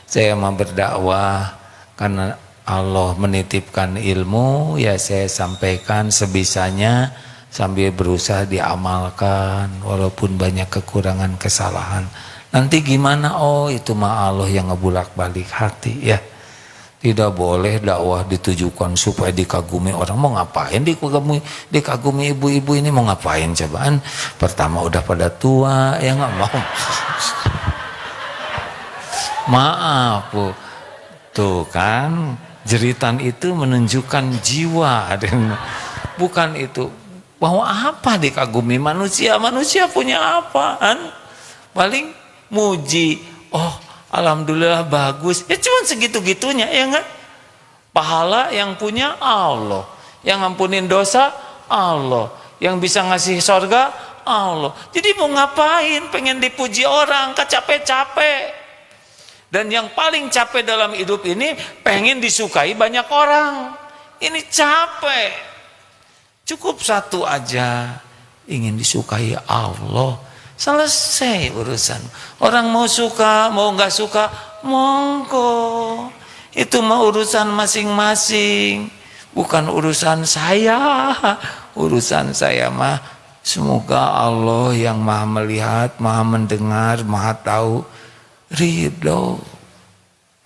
Saya mau berdakwah karena Allah menitipkan ilmu, ya saya sampaikan sebisanya sambil berusaha diamalkan walaupun banyak kekurangan kesalahan. Nanti gimana? Oh, itu mah Allah yang ngebulak-balik hati ya. Tidak boleh dakwah ditujukan supaya dikagumi orang. Mau ngapain dikagumi ibu-ibu ini, mau ngapain cobaan? Pertama udah pada tua ya nggak mau. Maaf Bu, Tuh kan, jeritan itu menunjukkan jiwa. Bukan itu. Bahwa apa dikagumi manusia? Manusia punya apaan? Paling muji. Oh, alhamdulillah bagus. Ya cuma segitu-gitunya, ya enggak? Pahala yang punya Allah. Yang ngampunin dosa, Allah. Yang bisa ngasih sorga, Allah. Jadi mau ngapain? Pengen dipuji orang, capek-capek. Dan yang paling capek dalam hidup ini pengen disukai banyak orang. Ini capek. Cukup satu aja, ingin disukai Allah. Selesai urusan. Orang mau suka, mau nggak suka, monggo. Itu mah urusan masing-masing. Bukan urusan saya. Urusan saya mah semoga Allah yang maha melihat, maha mendengar, maha tahu, ridho.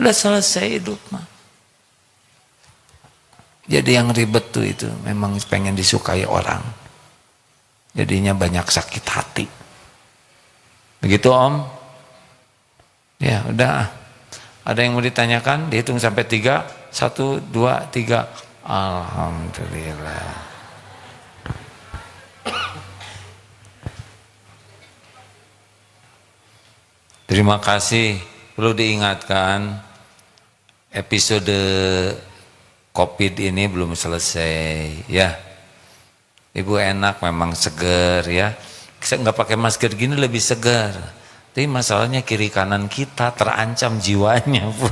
Udah selesai hidup mah. Jadi yang ribet tuh itu memang pengen disukai orang. Jadinya banyak sakit hati. Begitu Om? Ya udah. Ada yang mau ditanyakan? Dihitung sampai 3. 1, 2, 3. Alhamdulillah. Terima kasih. Perlu diingatkan, episode COVID ini belum selesai, ya. Ibu enak, memang seger, ya. Nggak pakai masker gini lebih segar. Tapi masalahnya kiri kanan kita terancam jiwanya, Bu.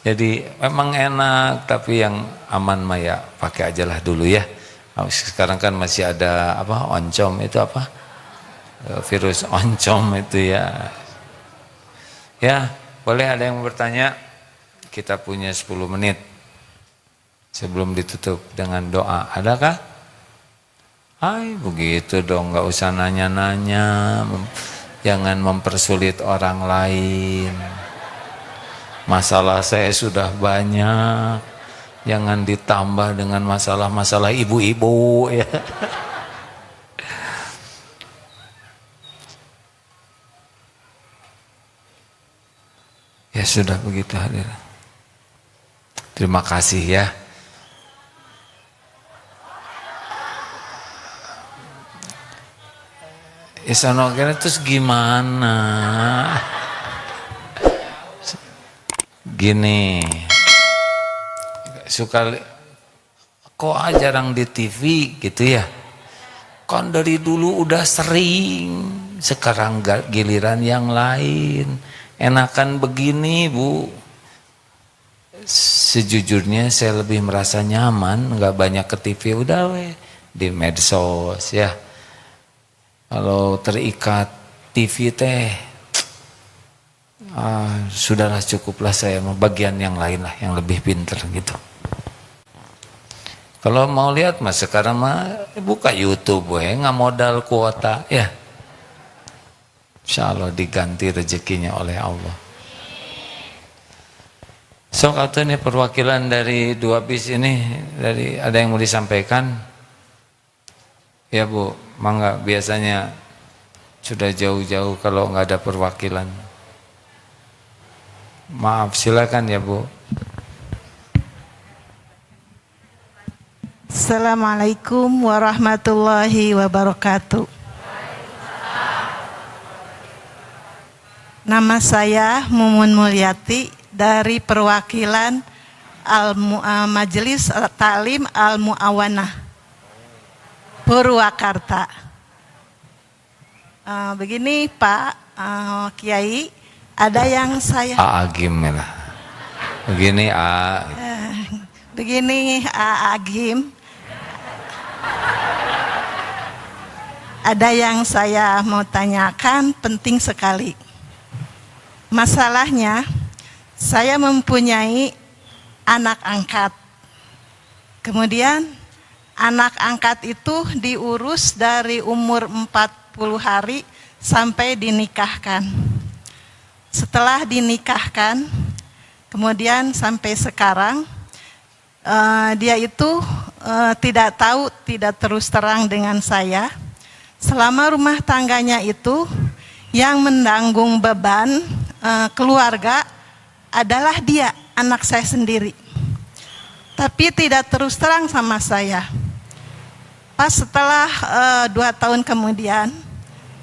Jadi memang enak, tapi yang aman mah ya pakai aja lah dulu ya. Sekarang kan masih ada apa? Oncom itu apa? Virus oncom itu ya. Ya, boleh ada yang bertanya? Kita punya 10 menit. Sebelum ditutup dengan doa, adakah? Hai, begitu dong, nggak usah nanya-nanya, jangan mempersulit orang lain. Masalah saya sudah banyak, jangan ditambah dengan masalah-masalah ibu-ibu ya. Ya sudah begitu hadir. Terima kasih ya. Sono kira terus gimana? Gini, suka kok jarang di TV gitu ya? Kan dari dulu udah sering, sekarang giliran yang lain. Enakan begini Bu. Sejujurnya saya lebih merasa nyaman, nggak banyak ke TV, udah di medsos ya. Kalau terikat TV teh, sudahlah cukuplah saya mau bagian yang lain lah, yang lebih pinter gitu. Kalau mau lihat mas sekarang mah buka YouTube, nggak modal kuota ya. Insya Allah diganti rezekinya oleh Allah. So atau ini perwakilan dari 2 bis ini, dari ada yang mau disampaikan? Ya Bu, mangga, biasanya sudah jauh-jauh kalau nggak ada perwakilan. Maaf, silakan ya Bu. Assalamualaikum warahmatullahi wabarakatuh. Nama saya Mumun Mulyati dari perwakilan Majelis Ta'lim Al-Mu'awanah Purwakarta. Begini Pak Kiai, ada yang saya Agim lah. Begini begini Agim, ada yang saya mau tanyakan, penting sekali. Masalahnya saya mempunyai anak angkat. Kemudian anak angkat itu diurus dari umur 40 hari sampai dinikahkan. Setelah dinikahkan, kemudian sampai sekarang, dia itu tidak tahu, tidak terus terang dengan saya. Selama rumah tangganya itu, yang menanggung beban keluarga adalah dia. anak saya sendiri. Tapi tidak terus terang sama saya. Pas setelah 2 tahun kemudian,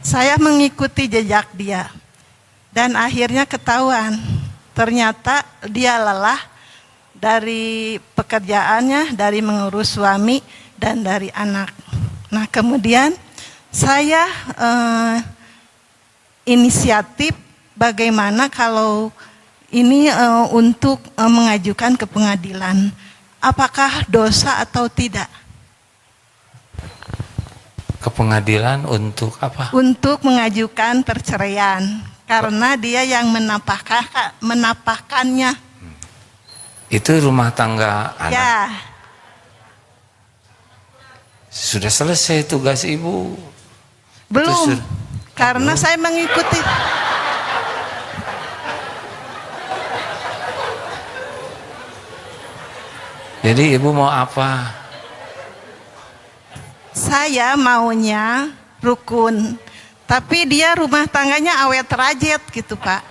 saya mengikuti jejak dia. Dan akhirnya ketahuan, ternyata dia lelah dari pekerjaannya, dari mengurus suami, dan dari anak. Nah kemudian saya inisiatif bagaimana kalau ini untuk mengajukan ke pengadilan. Apakah dosa atau tidak? Ke pengadilan untuk apa? Untuk mengajukan perceraian. Karena dia yang menapahkannya. Itu rumah tangga anak. Ya, Sudah selesai tugas ibu. belum. Itu Karena saya mengikuti. Jadi ibu mau apa? Saya maunya rukun. Tapi dia rumah tangganya awet rajet gitu Pak.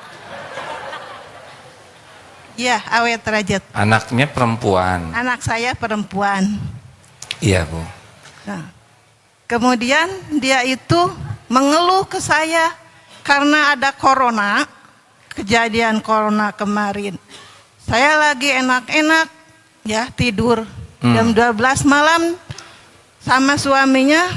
Ya, awet rajet. Anaknya perempuan. Anak saya perempuan. Iya bu. Nah, kemudian dia itu mengeluh ke saya karena ada corona, kejadian corona kemarin. Saya lagi enak-enak ya tidur jam 12 malam sama suaminya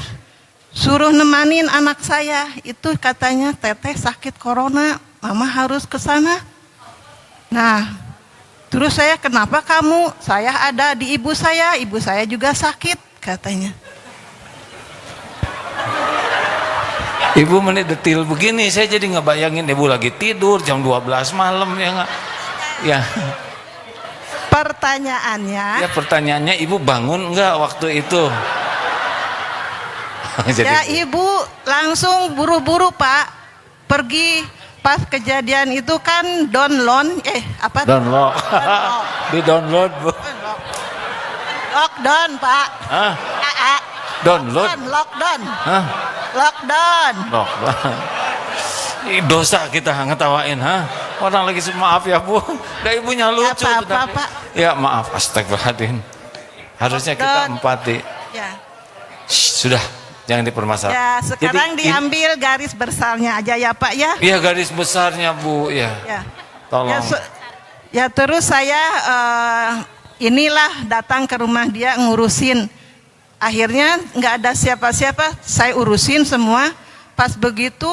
suruh nemanin anak saya. Itu katanya teteh sakit corona, mama harus ke sana. Nah, terus saya kenapa kamu? Saya ada di ibu saya juga sakit katanya. Ibu mendetil begini, saya jadi ngebayangin ibu lagi tidur jam 12 malam ya nggak? Ya. Pertanyaannya, Ya pertanyaannya ibu bangun nggak waktu itu? ya ibu langsung buru-buru Pak pergi pas kejadian itu kan download download. Di download bu. Lockdown Pak. Hah? Download. Lockdown. Hah? Lockdown. Lockdown. Ih, dosa kita ngetawain, ha? Orang lagi maaf ya bu, dah ibunya lucu. Apa-apa, tapi- Pak. Ya maaf, astagfirullahaladzim. Harusnya kita empati. Ya. Shh, sudah, jangan dipermasalahkan. Ya, sekarang Jadi, diambil garis besarnya aja ya Pak ya. Iya garis besarnya bu, ya. Ya. Tolong. Ya terus saya inilah datang ke rumah dia ngurusin. Akhirnya nggak ada siapa-siapa, saya urusin semua. Pas begitu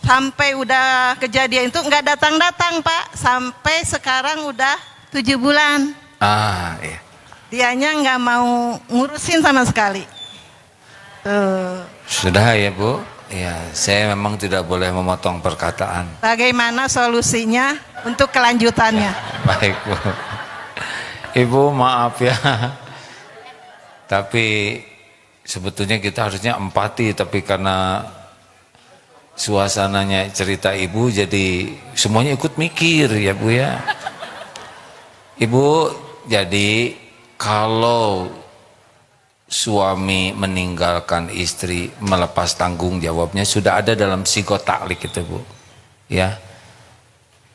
sampai udah kejadian itu nggak datang-datang Pak. Sampai sekarang udah 7 bulan. Ah, iya. Dianya nggak mau ngurusin sama sekali. Tuh. Sudah ya bu. Ya, saya memang tidak boleh memotong perkataan. Bagaimana solusinya untuk kelanjutannya? Baik bu. Ibu maaf ya. Tapi sebetulnya kita harusnya empati, tapi karena suasananya cerita ibu jadi semuanya ikut mikir ya bu ya. Ibu, jadi kalau suami meninggalkan istri melepas tanggung jawabnya sudah ada dalam sigot taklik itu bu ya.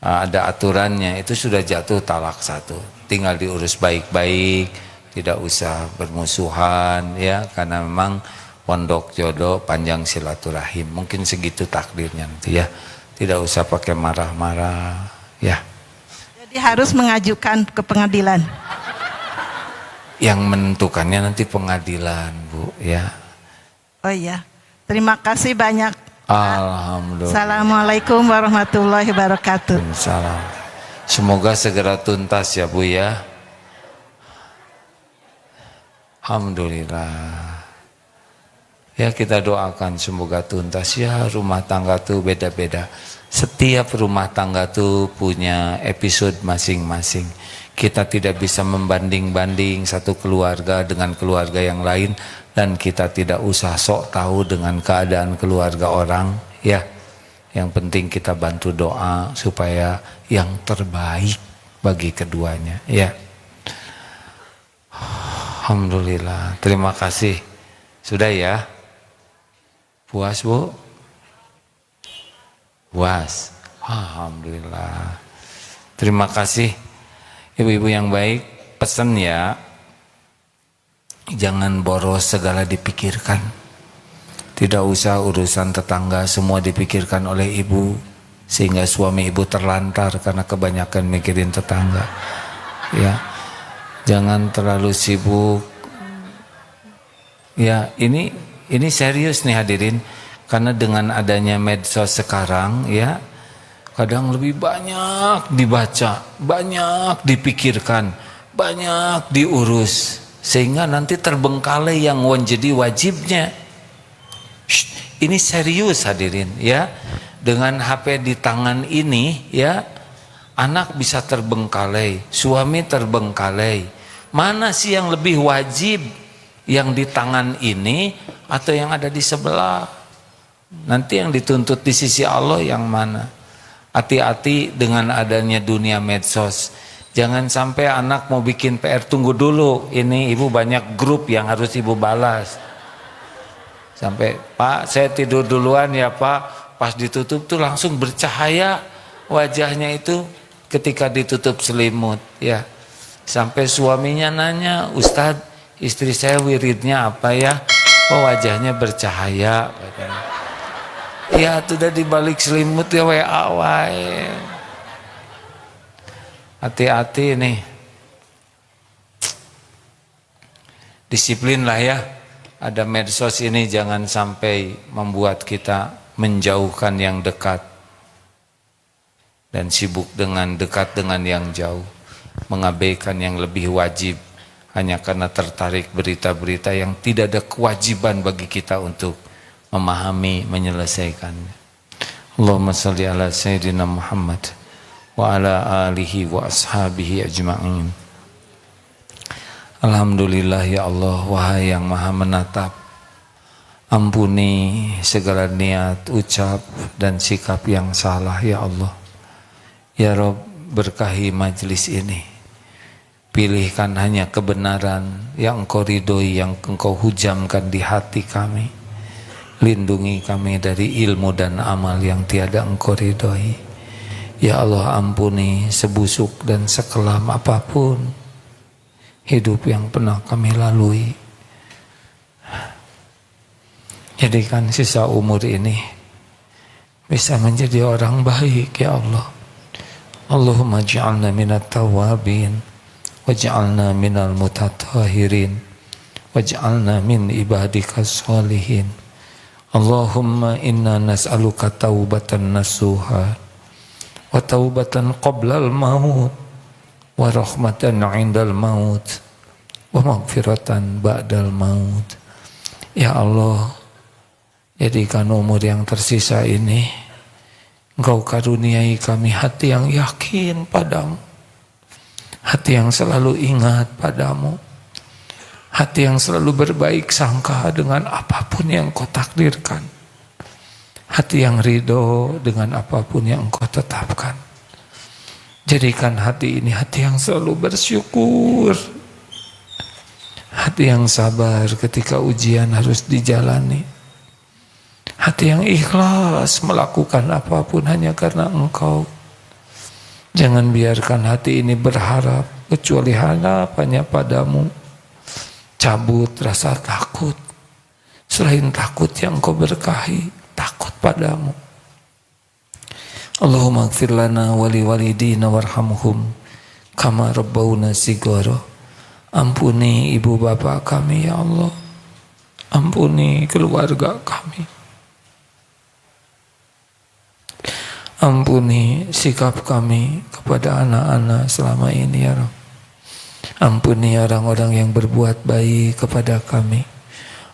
Ada aturannya, itu sudah jatuh talak 1. Tinggal diurus baik-baik, tidak usah bermusuhan ya, karena memang pondok jodoh panjang silaturahim. Mungkin segitu takdirnya nanti ya. Tidak usah pakai marah-marah ya. Jadi harus mengajukan ke pengadilan. Yang menentukannya nanti pengadilan bu ya. Oh iya, terima kasih banyak. Alhamdulillah. Assalamualaikum warahmatullahi wabarakatuh. Salam. Semoga segera tuntas ya bu ya. Alhamdulillah. Ya kita doakan semoga tuntas ya. Rumah tangga tuh beda-beda. Setiap rumah tangga tuh punya episode masing-masing. Kita tidak bisa membanding-banding satu keluarga dengan keluarga yang lain. Dan kita tidak usah sok tahu dengan keadaan keluarga orang ya. Yang penting kita bantu doa supaya yang terbaik bagi keduanya ya. Alhamdulillah, terima kasih. Sudah ya? Puas bu? Puas. Alhamdulillah. Terima kasih. Ibu-ibu yang baik, pesan ya, jangan boros segala dipikirkan. Tidak usah urusan tetangga semua dipikirkan oleh ibu, sehingga suami ibu terlantar karena kebanyakan mikirin tetangga. Ya, jangan terlalu sibuk. Ya, ini serius nih hadirin, karena dengan adanya medsos sekarang ya, kadang lebih banyak dibaca, banyak dipikirkan, banyak diurus, sehingga nanti terbengkalai yang jadi wajibnya. Ini serius hadirin ya. Dengan HP di tangan ini ya, anak bisa terbengkalai, suami terbengkalai. Mana sih yang lebih wajib, yang di tangan ini atau yang ada di sebelah? Nanti yang dituntut di sisi Allah yang mana? Hati-hati dengan adanya dunia medsos. Jangan sampai anak mau bikin PR, tunggu dulu, ini ibu banyak grup yang harus ibu balas. Sampai, Pak saya tidur duluan ya Pak, pas ditutup tuh langsung bercahaya wajahnya itu ketika ditutup selimut ya. Sampai suaminya nanya, Ustadz istri saya wiridnya apa ya? Oh wajahnya bercahaya. Ya sudah dibalik selimut ya WA wae. Hati-hati nih. Disiplin lah ya. Ada medsos ini jangan sampai membuat kita menjauhkan yang dekat dan sibuk dengan dekat dengan yang jauh, mengabaikan yang lebih wajib hanya karena tertarik berita-berita yang tidak ada kewajiban bagi kita untuk memahami, menyelesaikannya. Allahumma salli ala Sayyidina Muhammad wa ala alihi wa ashabihi ajma'in. Alhamdulillah ya Allah, wahai yang maha menatap, ampuni segala niat, ucap dan sikap yang salah ya Allah. Ya Rabb, berkahi majlis ini, pilihkan hanya kebenaran yang Engkau ridhoi, yang Engkau hujamkan di hati kami. Lindungi kami dari ilmu dan amal yang tiada Engkau ridhoi. Ya Allah, ampuni sebusuk dan sekelam apapun hidup yang pernah kami lalui. Jadikan sisa umur ini bisa menjadi orang baik ya Allah. Allahumma ja'alna minat tawabin, waj'alna minal mutatahhirin, waj'alna min ibadikas sholihin. Allahumma inna nas'aluka taubatan nasuha wa taubatan qablal maut wa rahmatan 'indal maut wa maghfiratan ba'dal maut. Ya Allah, jadikan umur yang tersisa ini Engkau karuniai kami hati yang yakin padamu, hati yang selalu ingat padamu, hati yang selalu berbaik sangka dengan apapun yang Engkau takdirkan, hati yang ridho dengan apapun yang Engkau tetapkan. Jadikan hati ini hati yang selalu bersyukur, hati yang sabar ketika ujian harus dijalani, hati yang ikhlas melakukan apapun hanya karena Engkau. Jangan biarkan hati ini berharap kecuali hanya padamu. Cabut rasa takut, selain takut yang Engkau berkahi, takut padamu. Allahumma ighfir lana wa li walidina warhamhum kama rabbawna shighara. Ampuni ibu bapak kami ya Allah, ampuni keluarga kami, ampuni sikap kami kepada anak-anak selama ini ya Rabb. Ampuni orang-orang yang berbuat baik kepada kami.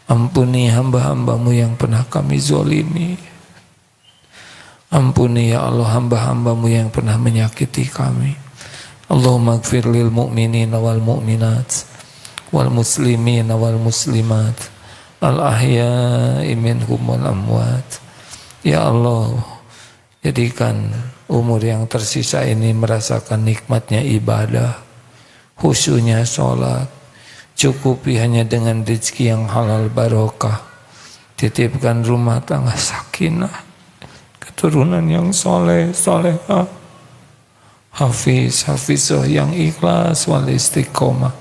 Ampuni hamba-hambamu yang pernah kami zolimi. Ampuni ya Allah hamba-hambamu yang pernah menyakiti kami. Allahumma ighfir lil mu'minina wal mu'minat wal muslimina wal muslimat al ahya'i minhum wal amwat. Ya Allah, jadikan umur yang tersisa ini merasakan nikmatnya ibadah, khusyuknya sholat, cukupi hanya dengan rezeki yang halal barokah. Titipkan rumah tangga sakinah, keturunan yang soleh, solehah. hafizah yang ikhlas wal istiqomah.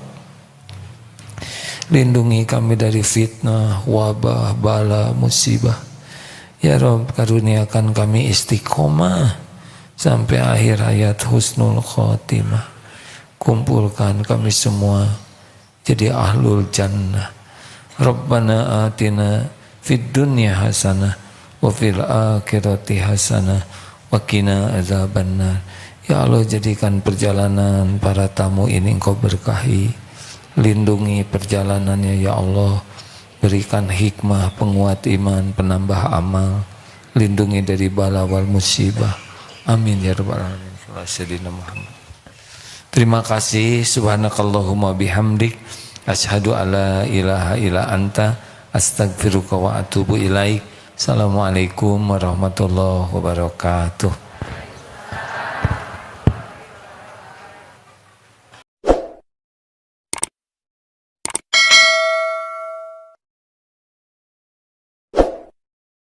Lindungi kami dari fitnah, wabah, bala, musibah. Ya Rabb, karuniakan kami istiqomah sampai akhir hayat, husnul khotimah. Kumpulkan kami semua jadi ahlul jannah. Rabbana atina fid dunya hasanah wa fil akhirati hasanah wa qina azabannar. Ya Allah, jadikan perjalanan para tamu ini Engkau berkahi. Lindungi perjalanannya ya Allah. Berikan hikmah, penguat iman, penambah amal. Lindungi dari bala wal musibah. Amin ya rabbal alamin. Sayyidina Muhammad. Terima kasih. Subhanakallahumma bihamdik, asyhadu alla ilaha illa anta, astaghfiruka wa atubu ilaik. Assalamualaikum warahmatullahi wabarakatuh.